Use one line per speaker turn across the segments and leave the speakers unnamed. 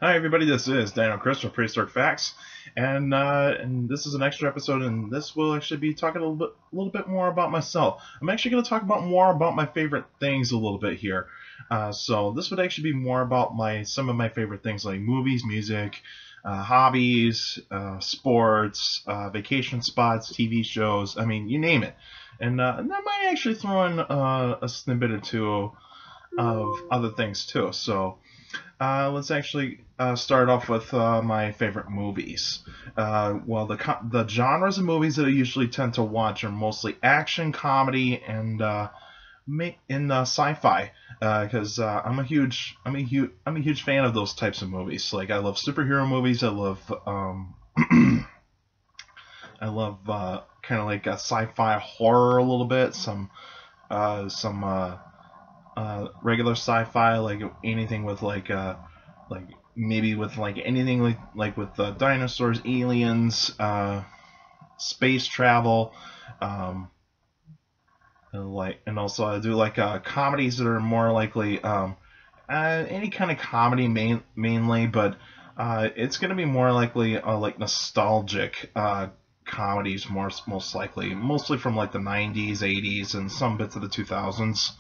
Hi everybody, this is Dino from Prehistoric Facts, and this is an extra episode, and this will actually be talking a little bit more about myself. I'm actually going to talk more about my favorite things a little bit here. So this would actually be more about some of my favorite things like movies, music, hobbies, sports, vacation spots, TV shows. I mean, you name it. And I might actually throw in a snippet or two of other things too. So. Let's actually start off with my favorite movies. Well, the genres of movies that I usually tend to watch are mostly action, comedy, and sci-fi. Because I'm a huge fan of those types of movies. Like I love superhero movies. I love kind of like a sci-fi horror a little bit. Some regular sci-fi, like anything with like maybe with like anything like with dinosaurs, aliens, space travel, um, and also I do like comedies that are more likely any kind of comedy mainly, but it's gonna be more likely like nostalgic comedies most likely, mostly from like the 90s, 80s, and some bits of the 2000s.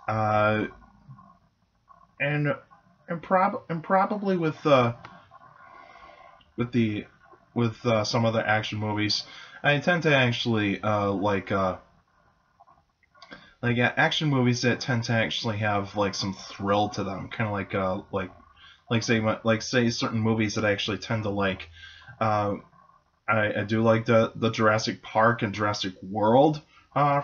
Uh, and and probably with the with some other action movies, I tend to actually action movies that tend to actually have like some thrill to them, kind of like say certain movies that I actually tend to like. Uh, I do like the Jurassic Park and Jurassic World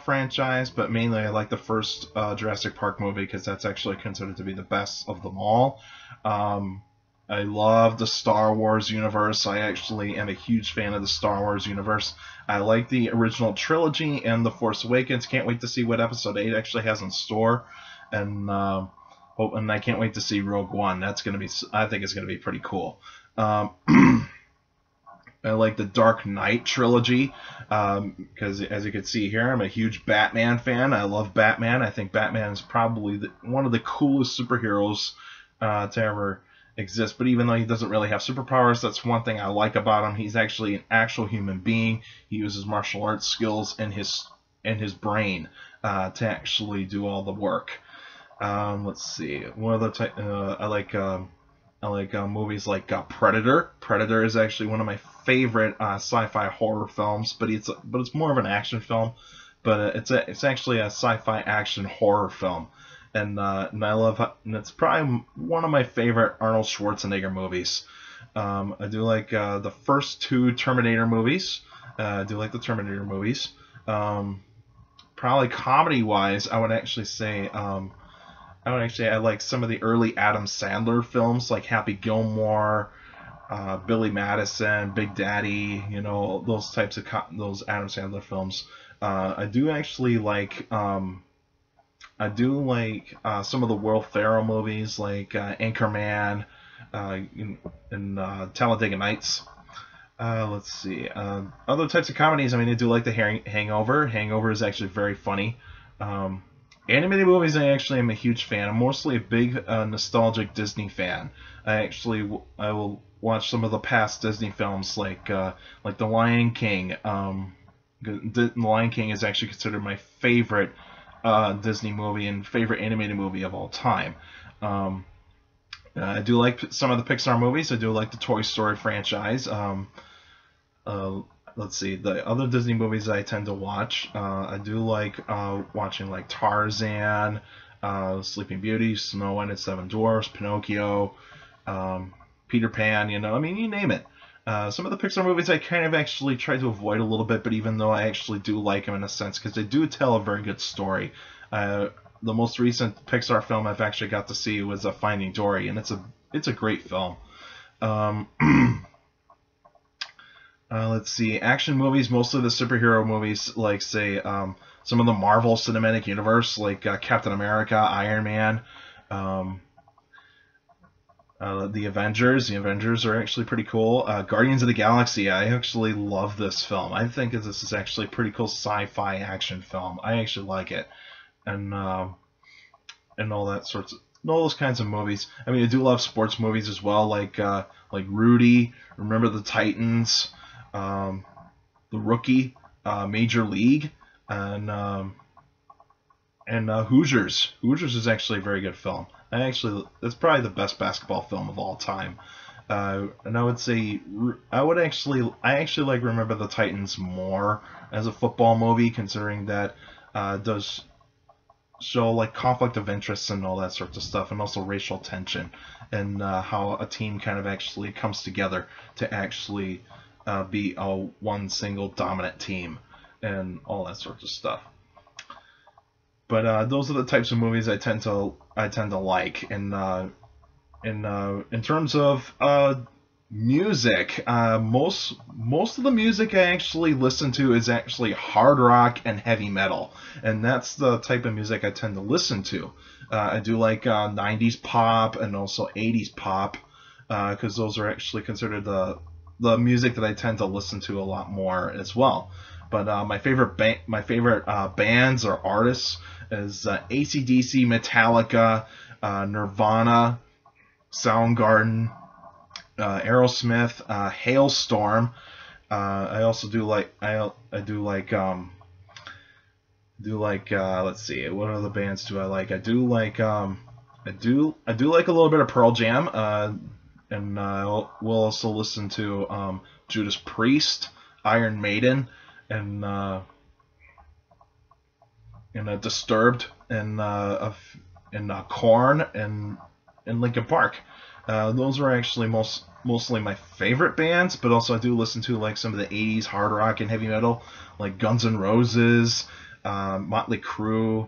franchise, but mainly I like the first Jurassic Park movie because that's actually considered to be the best of them all. Um, I love the Star Wars universe. I actually am a huge fan of the Star Wars universe. I like the original trilogy and The Force Awakens. Can't wait to see what Episode 8 actually has in store. And and I can't wait to see Rogue One. I think it's gonna be pretty cool. Um, I like the Dark Knight trilogy because, as you can see here, I'm a huge Batman fan. I love Batman. I think Batman is probably one of the coolest superheroes to ever exist. But even though he doesn't really have superpowers, that's one thing I like about him. He's actually an actual human being. He uses martial arts skills and his brain to actually do all the work. Let's see. What other type? I like movies like Predator. Predator is actually one of my favorite sci-fi horror films, but it's more of an action film. But it's actually a sci-fi action horror film, and I love and it's probably one of my favorite Arnold Schwarzenegger movies. I do like the first two Terminator movies. I do like the Terminator movies. Um, Probably comedy wise, I like some of the early Adam Sandler films, like Happy Gilmore, Billy Madison, Big Daddy. You know those types of those Adam Sandler films. I do actually like some of the Will Ferrell movies, like Anchorman, and Talladega Nights. Let's see. Other types of comedies. I mean, I do like the Hangover. Hangover is actually very funny. Um, Animated movies, I actually am a huge fan. I'm mostly a big nostalgic Disney fan. I will watch some of the past Disney films, like The Lion King. The Lion King is actually considered my favorite Disney movie and favorite animated movie of all time. Um, I do like some of the Pixar movies. I do like the Toy Story franchise. Uh, let's see, the other Disney movies I tend to watch. I do like watching like Tarzan, Sleeping Beauty, Snow White and Seven Dwarfs, Pinocchio, um, Peter Pan. I mean, you name it. Some of the Pixar movies I kind of actually try to avoid a little bit, but even though I actually do like them in a sense, because they do tell a very good story. The most recent Pixar film I've actually got to see was Finding Dory, and it's a great film. Um, let's see, action movies, mostly the superhero movies, like say some of the Marvel Cinematic Universe, like Captain America, Iron Man, um, the Avengers. The Avengers are actually pretty cool. Guardians of the Galaxy, I actually love this film. I think this is actually a pretty cool sci-fi action film. I actually like it, and and all that sorts of all those kinds of movies. I mean, I do love sports movies as well, like Rudy, Remember the Titans, um, The Rookie, Major League, and Hoosiers. Hoosiers is actually a very good film. It's probably the best basketball film of all time. And I would say I actually like Remember the Titans more as a football movie, considering that does show like conflict of interests and all that sorts of stuff, and also racial tension, and how a team kind of actually comes together to actually be a one single dominant team, and all that sorts of stuff. But those are the types of movies I tend to like. And in terms of music, most of the music I actually listen to is actually hard rock and heavy metal, and that's the type of music I tend to listen to. I do like 90s pop and also 80s pop, because those are actually considered the music that I tend to listen to a lot more as well. But my favorite bands or artists is AC/DC, Metallica, Nirvana, Soundgarden, Aerosmith, Hailstorm. I also do like let's see, what other bands do I like? I do like a little bit of Pearl Jam, and we'll also listen to Judas Priest, Iron Maiden, and Disturbed, and Korn, and Linkin Park. Those are actually mostly my favorite bands, but also I do listen to like some of the 80s hard rock and heavy metal, like Guns N' Roses, Motley Crue,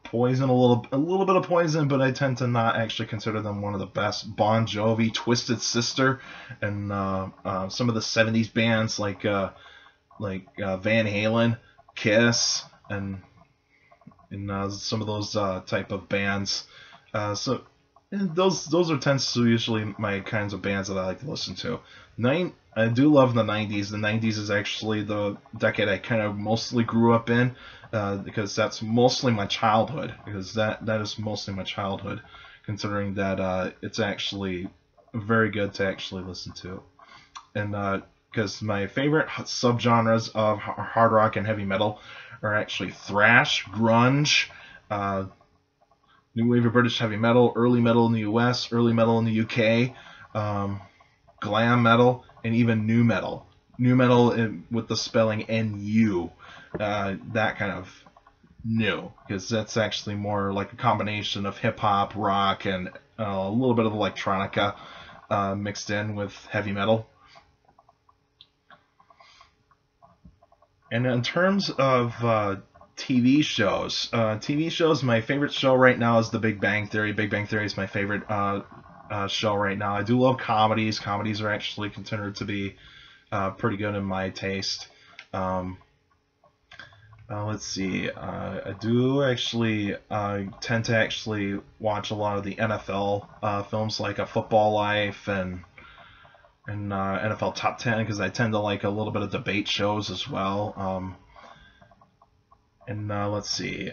Poison, a little bit of Poison, but I tend to not actually consider them one of the best. Bon Jovi, Twisted Sister, and some of the 70s bands like Van Halen, Kiss, and some of those type of bands. So those are tends to usually my kinds of bands that I like to listen to. I do love the 90s. The 90s is actually the decade I kind of mostly grew up in, because that's mostly my childhood. Because that is mostly my childhood, considering that it's actually very good to actually listen to. And because my favorite subgenres of hard rock and heavy metal are actually thrash, grunge, new wave of British heavy metal, early metal in the US, early metal in the UK, glam metal, and even new metal. New metal with the spelling NU, that kind of new, because that's actually more like a combination of hip hop, rock, and a little bit of electronica mixed in with heavy metal. And in terms of TV shows, my favorite show right now is The Big Bang Theory. Big Bang Theory is my favorite show right now. I do love comedies. Comedies are actually considered to be pretty good in my taste. Let's see. I do actually tend to actually watch a lot of the NFL films, like A Football Life and NFL Top 10, because I tend to like a little bit of debate shows as well. And let's see.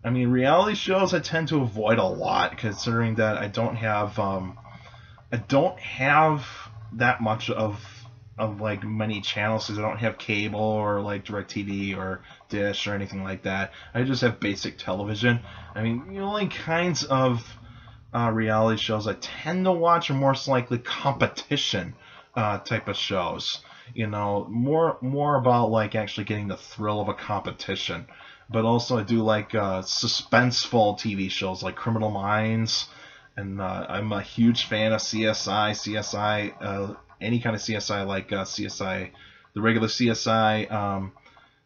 I mean, reality shows I tend to avoid a lot, considering that I don't have that much of like many channels, because I don't have cable or like DirecTV or Dish or anything like that. I just have basic television. I mean, the only kinds of reality shows I tend to watch are more likely competition type of shows. You know, more about like actually getting the thrill of a competition. But also I do like suspenseful TV shows like Criminal Minds, and I'm a huge fan of CSI, any kind of CSI, like CSI, the regular CSI,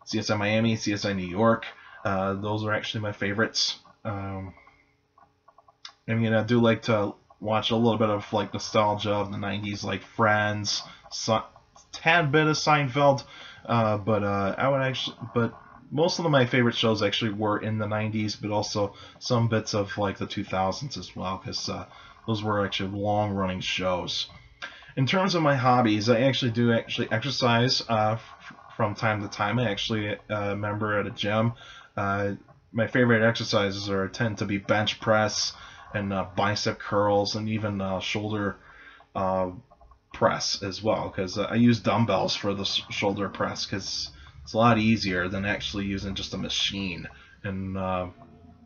CSI Miami, CSI New York. Those are actually my favorites. I mean, I do like to watch a little bit of like nostalgia of the 90s, like Friends, tad bit of Seinfeld, but most of my favorite shows actually were in the 90s, but also some bits of like the 2000s as well, because those were actually long-running shows. In terms of my hobbies, I actually do exercise from time to time. I actually a member at a gym. my favorite exercises tend to be bench press and bicep curls and even shoulder uh, press as well, because I use dumbbells for the shoulder press because it's a lot easier than actually using just a machine. And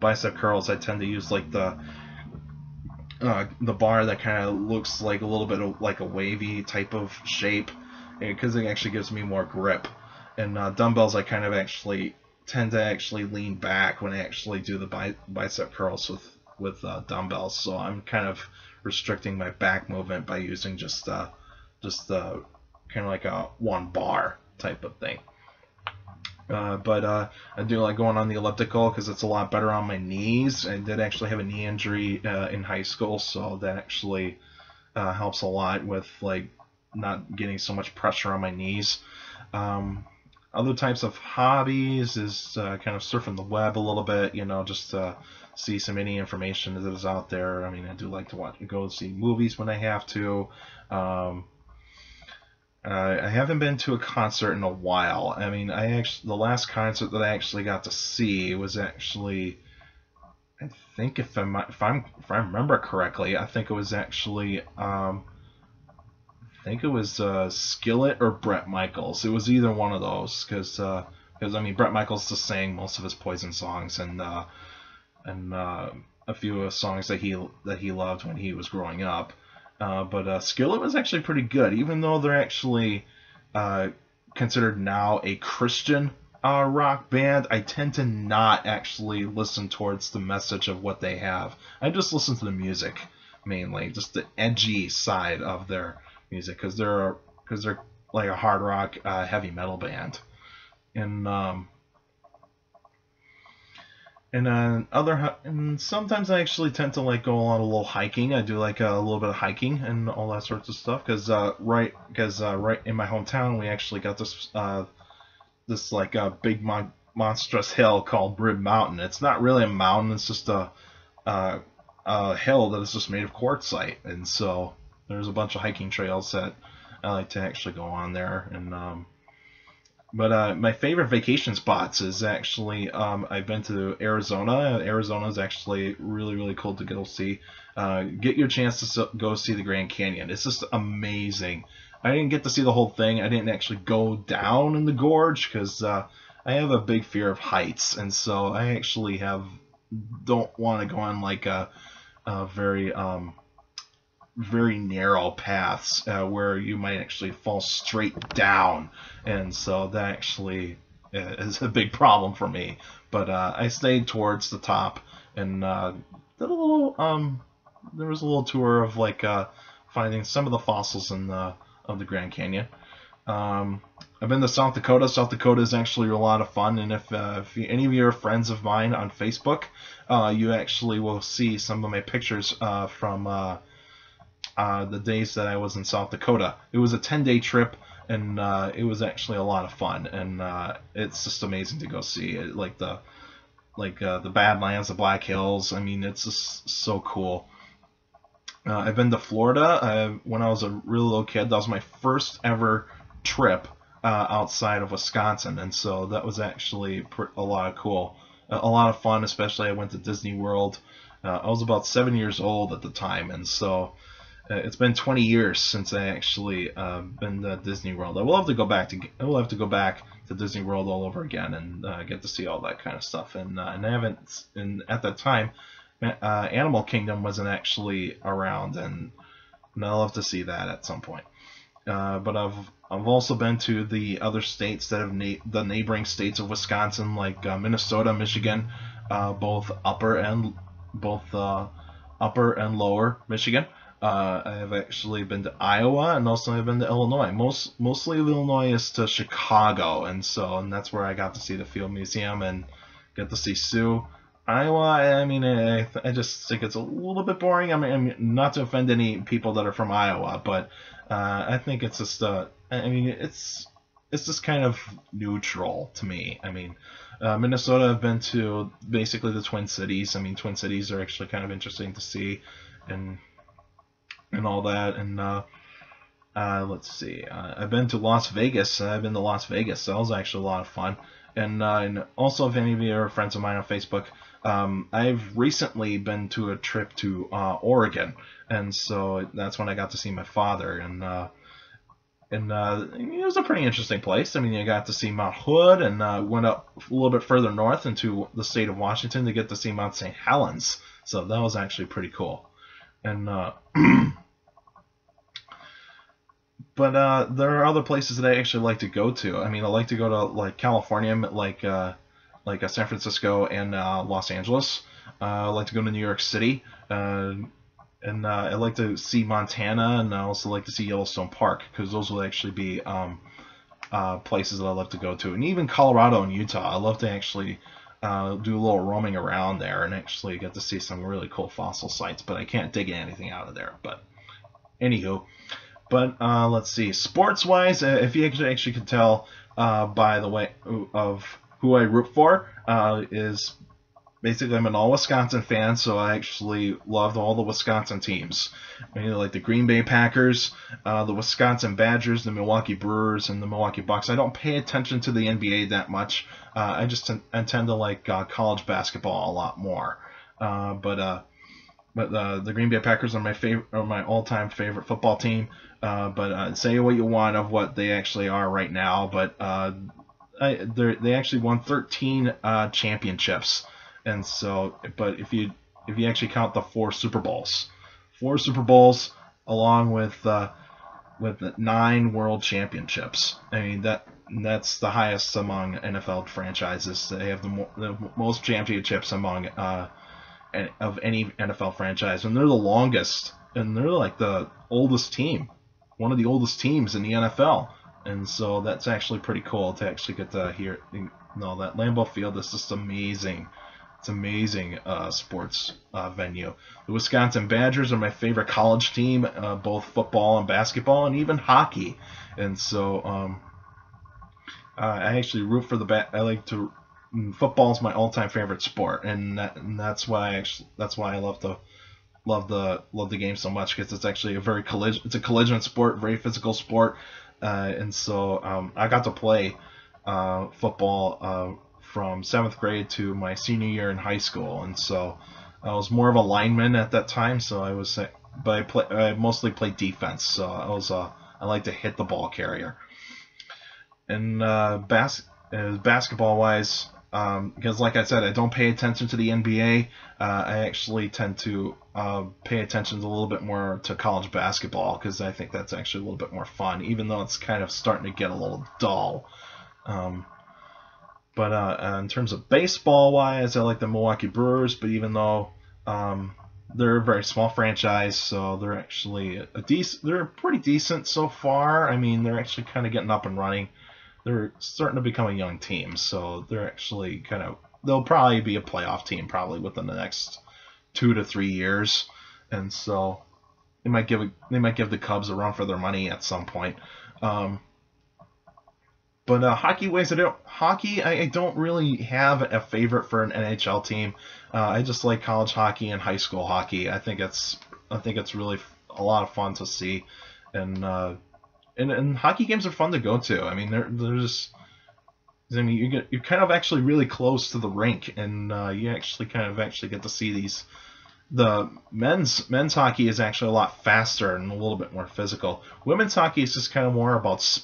bicep curls, I tend to use like the bar that kind of looks like a little bit of like a wavy type of shape, because it actually gives me more grip. And dumbbells, I kind of actually tend to actually lean back when I actually do the bicep curls with dumbbells. So I'm kind of restricting my back movement by using just kind of like a one bar type of thing. But I do like going on the elliptical because it's a lot better on my knees. I did actually have a knee injury in high school, so that actually helps a lot with like not getting so much pressure on my knees. Other types of hobbies is kind of surfing the web a little bit, just to see some any information that is out there. I mean, I do like to go see movies when I have to. I haven't been to a concert in a while. I mean, the last concert that I actually got to see was actually, I think if I remember correctly, I think it was actually Skillet or Bret Michaels. It was either one of those, because I mean Bret Michaels just sang most of his Poison songs and a few songs that he loved when he was growing up. But Skillet was actually pretty good, even though they're actually considered now a Christian rock band. I tend to not actually listen towards the message of what they have. I just listen to the music mainly, just the edgy side of their music, because they're like a hard rock heavy metal band. And sometimes I actually tend to like go on a little hiking. I do like a little bit of hiking and all that sorts of stuff, because right in my hometown we actually got this like a big monstrous hill called Rib Mountain. It's not really a mountain; it's just a hill that is just made of quartzite, and so there's a bunch of hiking trails that I like to actually go on there. And but my favorite vacation spots is actually I've been to Arizona. Arizona is actually really, really cool to go see. Get your chance to go see the Grand Canyon. It's just amazing. I didn't get to see the whole thing. I didn't actually go down in the gorge because I have a big fear of heights, and so I actually don't want to go on like a very very narrow paths where you might actually fall straight down, and so that actually is a big problem for me. But I stayed towards the top and did a little. There was a little tour of like finding some of the fossils of the Grand Canyon. I've been to South Dakota. South Dakota is actually a lot of fun, and if any of you are friends of mine on Facebook, you actually will see some of my pictures from the days that I was in South Dakota. It was a 10-day trip, and it was actually a lot of fun, and it's just amazing to go see it, like the Badlands, the Black Hills. I mean, it's just so cool. I've been to Florida when I was a really little kid. That was my first ever trip outside of Wisconsin, and so that was actually a lot of fun. Especially I went to Disney World. I was about 7 years old at the time, and so it's been 20 years since I actually been to Disney World. I will have to go back to Disney World all over again and get to see all that kind of stuff. And I haven't. And at that time, Animal Kingdom wasn't actually around, and I'll have to see that at some point. But I've also been to the other states that have the neighboring states of Wisconsin, like Minnesota, Michigan, both upper and lower Michigan. I have actually been to Iowa, and also I've been to Illinois. Mostly Illinois is to Chicago, and that's where I got to see the Field Museum and get to see Sue. Iowa, I mean, I just think it's a little bit boring. I mean, not to offend any people that are from Iowa, but I think it's just it's just kind of neutral to me. I mean, Minnesota, I've been to basically the Twin Cities. I mean, Twin Cities are actually kind of interesting to see, and all that. And let's see, I've been to Las Vegas. That was actually a lot of fun. And also, if any of you are friends of mine on Facebook, I've recently been to a trip to Oregon, and so that's when I got to see my father, and it was a pretty interesting place. I mean, you got to see Mount Hood, and went up a little bit further north into the state of Washington to get to see Mount St. Helens. So that was actually pretty cool. And but there are other places that I actually like to go to. I mean, I like to go to like California, like San Francisco and Los Angeles. I like to go to New York City. And I like to see Montana, and I also like to see Yellowstone Park, because those will actually be places that I love to go to. And even Colorado and Utah, I love to actually do a little roaming around there and actually get to see some really cool fossil sites, but I can't dig anything out of there. But anywho, let's see. Sports-wise, if you actually could tell by the way of who I root for, is basically, I'm an all-Wisconsin fan, so I actually loved all the Wisconsin teams. I mean, like the Green Bay Packers, the Wisconsin Badgers, the Milwaukee Brewers, and the Milwaukee Bucks. I don't pay attention to the NBA that much. I tend to like college basketball a lot more. But the Green Bay Packers are my all-time favorite football team. But say what you want of what they actually are right now, but they actually won 13 championships. And so, but if you actually count the four Super Bowls along with 9 World Championships, I mean that's the highest among NFL franchises. They have the most championships among of any NFL franchise, and they're the longest, and they're like the oldest team, one of the oldest teams in the NFL, and so that's actually pretty cool to actually get to hear. That Lambeau Field is just amazing. It's amazing sports venue. The Wisconsin Badgers are my favorite college team, both football and basketball, and even hockey. And so I actually root for I like to. Football is my all-time favorite sport, and that's why I love the game so much, because it's actually it's a collision sport, very physical sport, and so I got to play football from 7th grade to my senior year in high school, and so I was more of a lineman at that time. So I mostly played defense. So I like to hit the ball carrier. And basketball wise, because like I said, I don't pay attention to the NBA. I actually tend to pay attention a little bit more to college basketball, because I think that's actually a little bit more fun, even though it's kind of starting to get a little dull. But in terms of baseball-wise, I like the Milwaukee Brewers. But even though they're a very small franchise, so they're actually they're pretty decent so far. I mean, they're actually kind of getting up and running. They're starting to become a young team, so they're actually they'll probably be a playoff team probably within the next 2 to 3 years, and so they might give the Cubs a run for their money at some point. But hockey-wise, I don't really have a favorite for an NHL team. I just like college hockey and high school hockey. I think it's really a lot of fun to see, and hockey games are fun to go to. I mean, you're kind of actually really close to the rink, and you actually get to see these. The men's hockey is actually a lot faster and a little bit more physical. Women's hockey is just kind of more about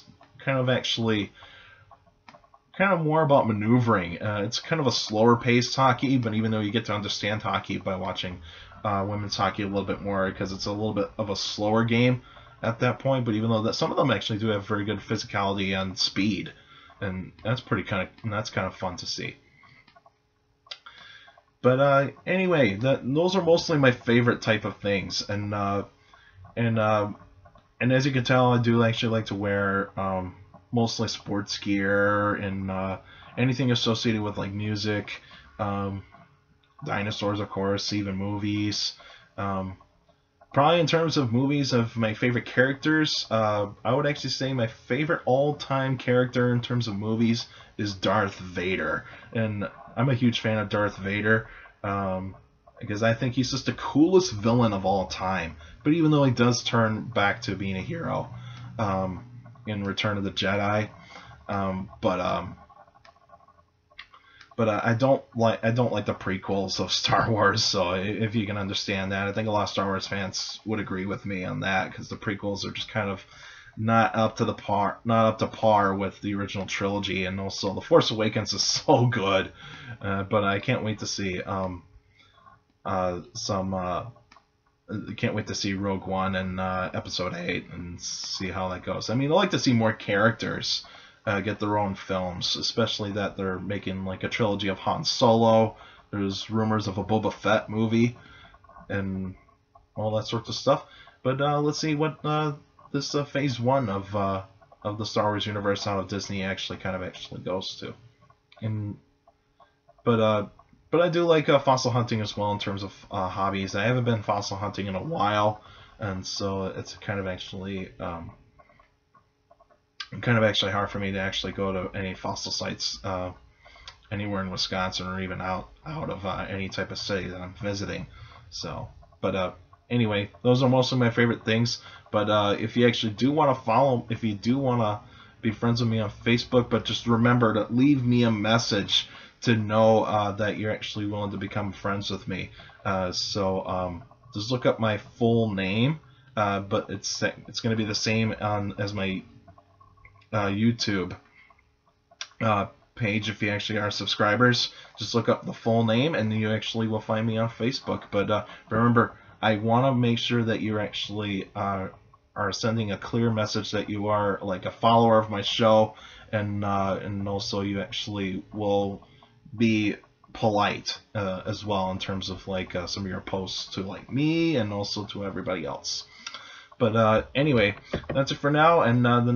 maneuvering. It's kind of a slower paced hockey, but even though you get to understand hockey by watching women's hockey a little bit more, because it's a little bit of a slower game at that point. But even though some of them actually do have very good physicality and speed, and that's kind of fun to see. But anyway, those are mostly my favorite type of things, and as you can tell, I do actually like to wear mostly sports gear and anything associated with like music, dinosaurs, of course, even movies. Probably in terms of movies, of my favorite characters, I would actually say my favorite all-time character in terms of movies is Darth Vader, and I'm a huge fan of Darth Vader, because I think he's just the coolest villain of all time. But even though he does turn back to being a hero in Return of the Jedi, But I don't like the prequels of Star Wars. So if you can understand that, I think a lot of Star Wars fans would agree with me on that, because the prequels are just kind of not up to par with the original trilogy. And also The Force Awakens is so good, but I can't wait to see can't wait to see Rogue One and Episode 8 and see how that goes. I mean, I like to see more characters get their own films, especially that they're making like a trilogy of Han Solo. There's rumors of a Boba Fett movie and all that sorts of stuff. But let's see what this Phase 1 of the Star Wars universe out of Disney actually goes to. And but I do like fossil hunting as well in terms of hobbies. I haven't been fossil hunting in a while, and so it's kind of actually hard for me to actually go to any fossil sites anywhere in Wisconsin, or even out of any type of city that I'm visiting. So, but anyway, those are most of my favorite things. But if you actually do want to if you do want to be friends with me on Facebook, but just remember to leave me a message to know that you're actually willing to become friends with me. So just look up my full name, but it's going to be the same as my YouTube page. If you actually are subscribers, just look up the full name and you actually will find me on Facebook. But remember, I want to make sure that you actually are sending a clear message that you are like a follower of my show, and also you actually will be polite as well in terms of like some of your posts to like me and also to everybody else. But anyway, that's it for now. And the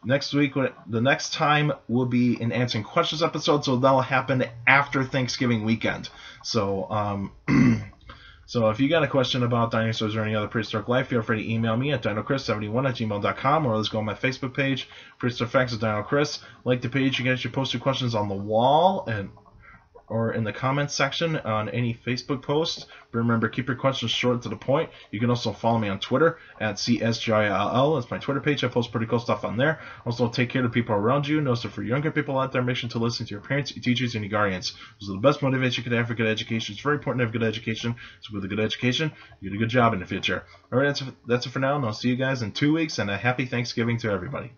next week, the next time will be an answering questions episode. So that'll happen after Thanksgiving weekend. So so if you got a question about dinosaurs or any other prehistoric life, feel free to email me at dinochrist71@gmail.com, or let's go on my Facebook page, Prehistoric Facts with Dino Chris. Like the page, you guys should post your questions on the wall or in the comments section on any Facebook post. But remember, keep your questions short and to the point. You can also follow me on Twitter at CSGILL. That's my Twitter page. I post pretty cool stuff on there. Also, take care of the people around you. And also, for younger people out there, make sure to listen to your parents, your teachers, and your guardians. Those are the best motivation you can have for good education. It's very important to have good education. So with a good education, you get a good job in the future. All right, that's it for now, and I'll see you guys in 2 weeks, and a happy Thanksgiving to everybody.